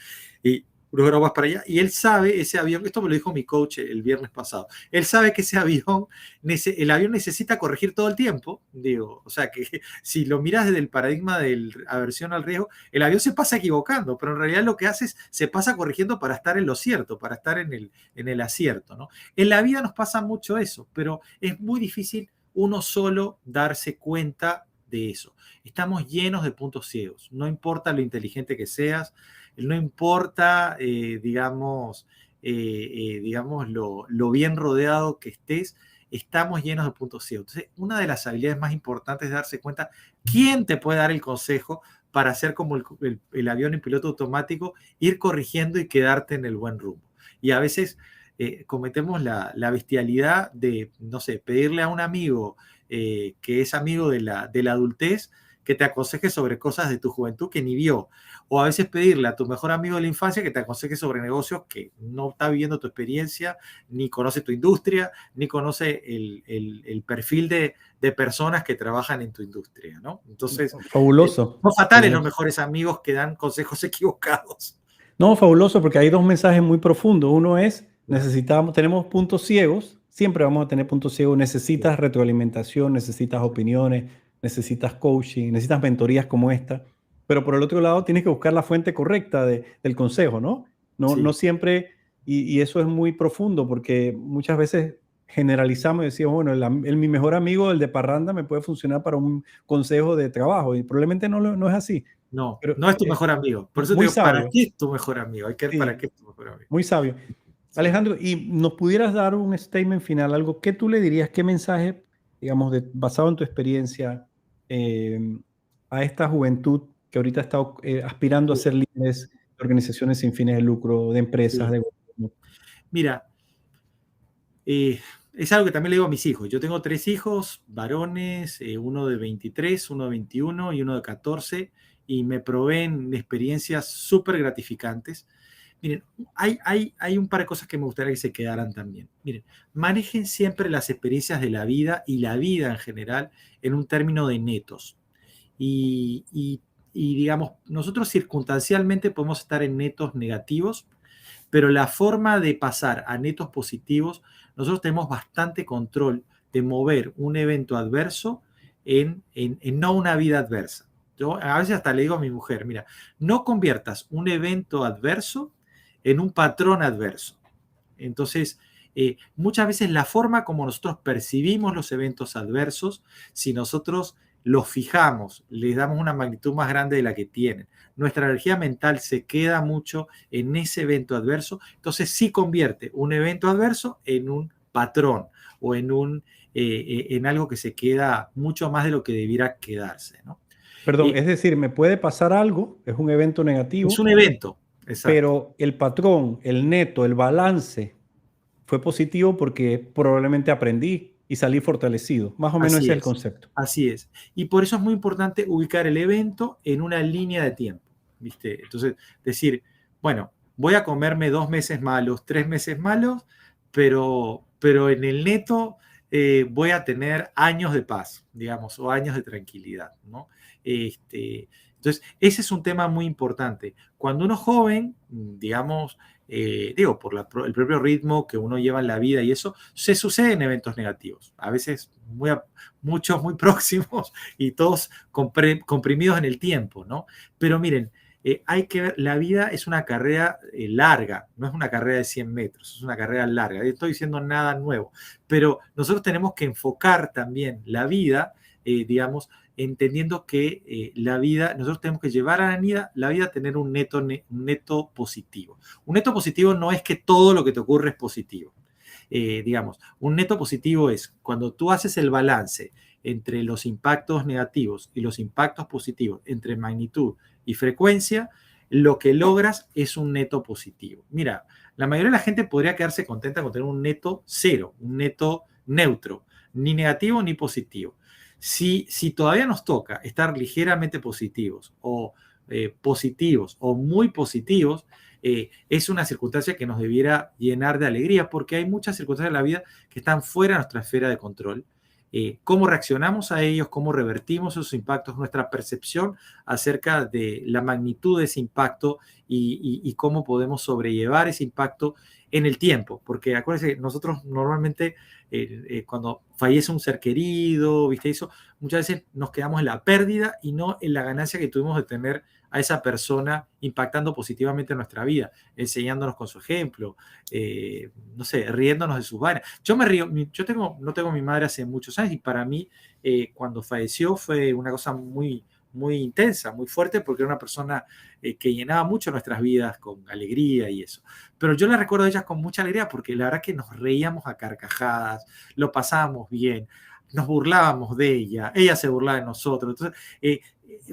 y unos grados más para allá. Y él sabe, ese avión, esto me lo dijo mi coach el viernes pasado, él sabe que el avión necesita corregir todo el tiempo, digo, o sea que si lo miras desde el paradigma de aversión al riesgo, el avión se pasa equivocando, pero en realidad lo que hace es, se pasa corrigiendo para estar en lo cierto, para estar en el acierto, ¿no? En la vida nos pasa mucho eso, pero es muy difícil uno solo darse cuenta de eso. Estamos llenos de puntos ciegos, no importa lo inteligente que seas, no importa, digamos, digamos, lo bien rodeado que estés, estamos llenos de puntos ciegos. Entonces, una de las habilidades más importantes es darse cuenta quién te puede dar el consejo para hacer como el avión en piloto automático, ir corrigiendo y quedarte en el buen rumbo. Y a veces cometemos la bestialidad de, no sé, pedirle a un amigo que es amigo de la adultez que te aconseje sobre cosas de tu juventud que ni vio. O a veces pedirle a tu mejor amigo de la infancia que te aconseje sobre negocios que no está viviendo tu experiencia, ni conoce tu industria, ni conoce el perfil de personas que trabajan en tu industria, ¿no? Entonces, Fabuloso. no fatales los mejores amigos que dan consejos equivocados. No, fabuloso, porque hay dos mensajes muy profundos. Uno es, tenemos puntos ciegos, siempre vamos a tener puntos ciegos. Necesitas retroalimentación, necesitas opiniones, necesitas coaching, necesitas mentorías como esta. Pero por el otro lado, tienes que buscar la fuente correcta del consejo, ¿no? No siempre, y eso es muy profundo, porque muchas veces generalizamos y decimos, bueno, mi mejor amigo, el de parranda, me puede funcionar para un consejo de trabajo, y probablemente no es así. No, Pero, no es tu mejor amigo. Por eso te digo, ¿para qué es tu mejor amigo? Hay que ver para qué es tu mejor amigo. Muy sabio. Sí. Alejandro, ¿y nos pudieras dar un statement final, algo que tú le dirías, qué mensaje, digamos, basado en tu experiencia, a esta juventud que ahorita está aspirando a ser líderes de organizaciones sin fines de lucro, de empresas, de gobierno? Mira, es algo que también le digo a mis hijos. Yo tengo 3 hijos, varones, uno de 23, uno de 21 y uno de 14, y me proveen experiencias súper gratificantes. Miren, hay un par de cosas que me gustaría que se quedaran también. Miren, manejen siempre las experiencias de la vida y la vida en general en un término de netos. Y digamos, nosotros circunstancialmente podemos estar en netos negativos, pero la forma de pasar a netos positivos, nosotros tenemos bastante control de mover un evento adverso en no una vida adversa. Yo a veces hasta le digo a mi mujer, mira, no conviertas un evento adverso en un patrón adverso. Entonces, muchas veces la forma como nosotros percibimos los eventos adversos, si nosotros los fijamos, les damos una magnitud más grande de la que tienen, nuestra energía mental se queda mucho en ese evento adverso, entonces sí convierte un evento adverso en un patrón o en algo que se queda mucho más de lo que debiera quedarse, ¿no? Perdón, es decir, me puede pasar algo, es un evento negativo. Es un evento, exacto. Pero el patrón, el neto, el balance fue positivo porque probablemente aprendí y salí fortalecido. Más o menos ese es el concepto. Así es. Y por eso es muy importante ubicar el evento en una línea de tiempo, ¿viste? Entonces, decir, bueno, voy a comerme 2 meses malos, 3 meses malos, pero en el neto voy a tener años de paz, digamos, o años de tranquilidad, ¿no? Entonces, ese es un tema muy importante. Cuando uno es joven, digamos, por el propio ritmo que uno lleva en la vida y eso, se suceden eventos negativos, a veces muchos muy próximos y todos comprimidos en el tiempo, ¿no? Pero miren, hay que ver, la vida es una carrera larga, no es una carrera de 100 metros, es una carrera larga. No estoy diciendo nada nuevo, pero nosotros tenemos que enfocar también la vida, digamos, entendiendo que la vida, nosotros tenemos que llevar a la vida a tener un neto positivo. Un neto positivo no es que todo lo que te ocurre es positivo. Digamos, un neto positivo es cuando tú haces el balance entre los impactos negativos y los impactos positivos, entre magnitud y frecuencia, lo que logras es un neto positivo. Mira, la mayoría de la gente podría quedarse contenta con tener un neto cero, un neto neutro, ni negativo ni positivo. Si todavía nos toca estar ligeramente positivos o positivos o muy positivos, es una circunstancia que nos debiera llenar de alegría porque hay muchas circunstancias en la vida que están fuera de nuestra esfera de control. Cómo reaccionamos a ellos, cómo revertimos esos impactos, nuestra percepción acerca de la magnitud de ese impacto y cómo podemos sobrellevar ese impacto en el tiempo, porque acuérdense, nosotros normalmente cuando fallece un ser querido, ¿viste eso? Muchas veces nos quedamos en la pérdida y no en la ganancia que tuvimos de tener a esa persona impactando positivamente en nuestra vida, enseñándonos con su ejemplo, no sé, riéndonos de sus vainas. Yo me río, no tengo mi madre hace muchos años y para mí cuando falleció fue una cosa muy, muy intensa, muy fuerte, porque era una persona que llenaba mucho nuestras vidas con alegría y eso. Pero yo la recuerdo a ella con mucha alegría porque la verdad que nos reíamos a carcajadas, lo pasábamos bien, nos burlábamos de ella se burlaba de nosotros. Entonces,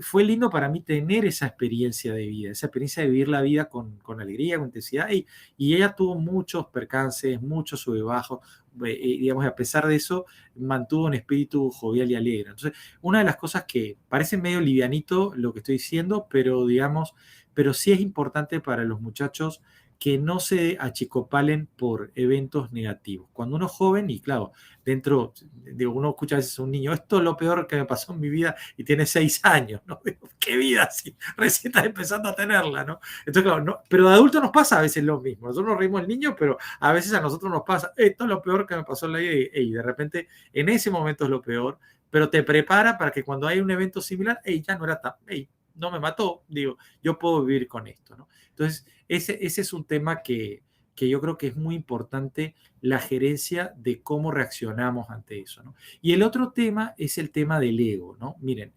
fue lindo para mí tener esa experiencia de vida, esa experiencia de vivir la vida con alegría, con intensidad. Y ella tuvo muchos percances, muchos sube bajos, digamos, y a pesar de eso, mantuvo un espíritu jovial y alegre. Entonces, una de las cosas que parece medio livianito lo que estoy diciendo, pero digamos, pero sí es importante para los muchachos que no se achicopalen por eventos negativos. Cuando uno es joven, y claro, dentro, digo, uno escucha a veces a un niño, esto es lo peor que me pasó en mi vida y tiene 6 años, ¿no? ¿Qué vida? Si recién estás empezando a tenerla, ¿no? Entonces, claro, no, pero de adulto nos pasa a veces lo mismo. Nosotros nos reímos del niño, pero a veces a nosotros nos pasa, esto es lo peor que me pasó en la vida y de repente en ese momento es lo peor, pero te prepara para que cuando hay un evento similar, ya no era tan, no me mató, digo, yo puedo vivir con esto, ¿no? Entonces, ese es un tema que yo creo que es muy importante, la gerencia de cómo reaccionamos ante eso, ¿no? Y el otro tema es el tema del ego, ¿no? Miren,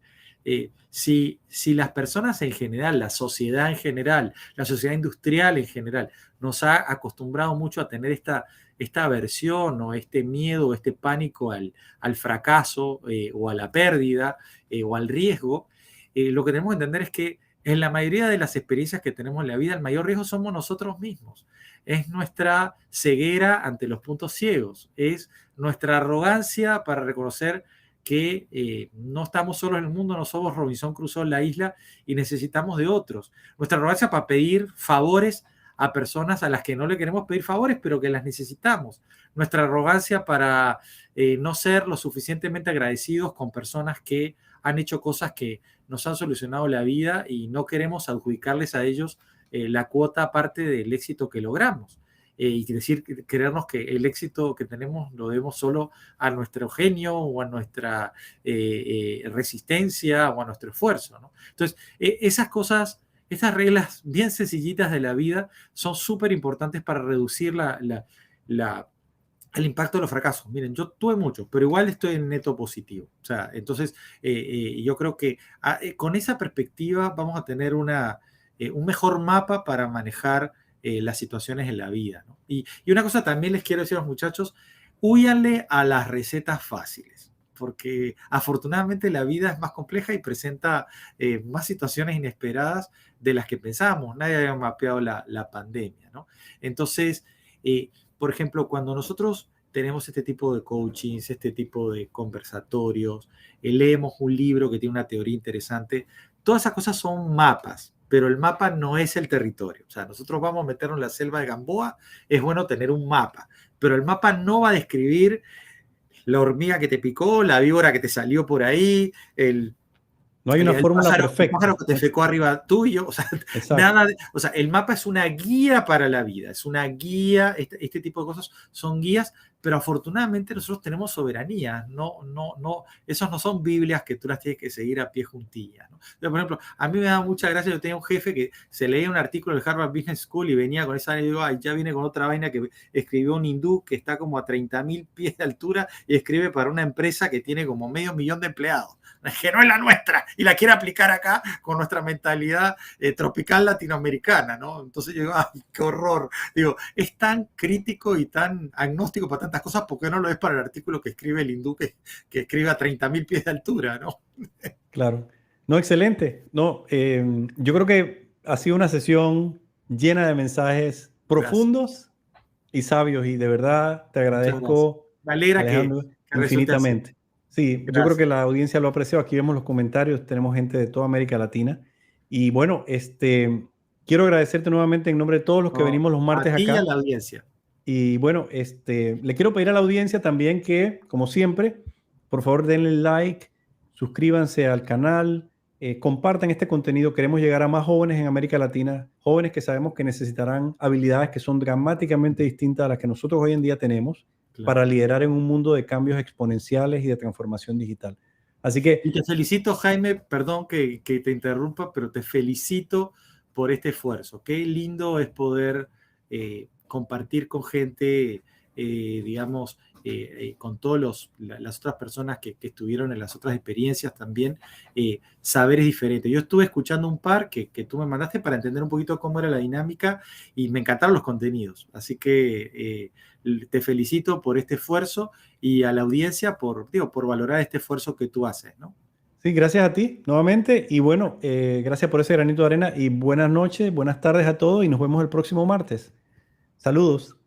si las personas en general, la sociedad en general, la sociedad industrial en general, nos ha acostumbrado mucho a tener esta aversión o este miedo o este pánico al fracaso o a la pérdida o al riesgo, lo que tenemos que entender es que en la mayoría de las experiencias que tenemos en la vida, el mayor riesgo somos nosotros mismos. Es nuestra ceguera ante los puntos ciegos. Es nuestra arrogancia para reconocer que no estamos solos en el mundo, no somos Robinson Crusoe en la isla y necesitamos de otros. Nuestra arrogancia para pedir favores a personas a las que no le queremos pedir favores, pero que las necesitamos. Nuestra arrogancia para no ser lo suficientemente agradecidos con personas que han hecho cosas que nos han solucionado la vida y no queremos adjudicarles a ellos la cuota aparte del éxito que logramos. Y decir, creernos que el éxito que tenemos lo debemos solo a nuestro genio o a nuestra resistencia o a nuestro esfuerzo, ¿no? Entonces, esas cosas, esas reglas bien sencillitas de la vida son súper importantes para reducir el impacto de los fracasos. Miren, yo tuve muchos, pero igual estoy en neto positivo. O sea, entonces yo creo que con esa perspectiva vamos a tener un mejor mapa para manejar las situaciones en la vida, ¿no? Y una cosa también les quiero decir a los muchachos, húyanle a las recetas fáciles, porque afortunadamente la vida es más compleja y presenta más situaciones inesperadas de las que pensábamos. Nadie había mapeado la pandemia, ¿no? Entonces, por ejemplo, cuando nosotros tenemos este tipo de coachings, este tipo de conversatorios, leemos un libro que tiene una teoría interesante, todas esas cosas son mapas, pero el mapa no es el territorio. O sea, nosotros vamos a meternos en la selva de Gamboa, es bueno tener un mapa, pero el mapa no va a describir la hormiga que te picó, la víbora que te salió por ahí, no hay una fórmula perfecta. El pájaro que te fecó arriba tuyo, o sea, nada o sea, el mapa es una guía para la vida, es una guía, este tipo de cosas son guías, pero afortunadamente nosotros tenemos soberanía, esos no son Biblias que tú las tienes que seguir a pie juntillas, ¿no? Pero, por ejemplo, a mí me da mucha gracia, yo tenía un jefe que se leía un artículo del Harvard Business School y venía con esa, y digo, ay, ya viene con otra vaina que escribió un hindú que está como a 30.000 pies de altura y escribe para una empresa que tiene como 500.000 de empleados, que no es la nuestra, y la quiere aplicar acá con nuestra mentalidad tropical latinoamericana, ¿no? Entonces yo digo, ay, qué horror. Digo, es tan crítico y tan agnóstico para tantas cosas, ¿por qué no lo es para el artículo que escribe el hindú que escribe a 30.000 pies de altura, ¿no? Claro. No, excelente. No, yo creo que ha sido una sesión llena de mensajes profundos y sabios, y de verdad te agradezco, me alegra Alejandro, que infinitamente. Sí, gracias. Yo creo que la audiencia lo apreció. Aquí vemos los comentarios, tenemos gente de toda América Latina. Y bueno, quiero agradecerte nuevamente en nombre de todos los que venimos los martes a ti acá. Y a la audiencia. Y bueno, le quiero pedir a la audiencia también que, como siempre, por favor denle like, suscríbanse al canal, compartan este contenido. Queremos llegar a más jóvenes en América Latina, jóvenes que sabemos que necesitarán habilidades que son dramáticamente distintas a las que nosotros hoy en día tenemos, claro, para liderar en un mundo de cambios exponenciales y de transformación digital. Así que... Y te felicito, Jaime, perdón que te interrumpa, pero te felicito por este esfuerzo. Qué lindo es poder compartir con gente digamos, con todas las otras personas que estuvieron en las otras experiencias también, saberes diferentes. Yo estuve escuchando un par que tú me mandaste para entender un poquito cómo era la dinámica y me encantaron los contenidos. Así que te felicito por este esfuerzo y a la audiencia por valorar este esfuerzo que tú haces, ¿no? Sí, gracias a ti nuevamente y bueno, gracias por ese granito de arena y buenas noches, buenas tardes a todos y nos vemos el próximo martes. Saludos.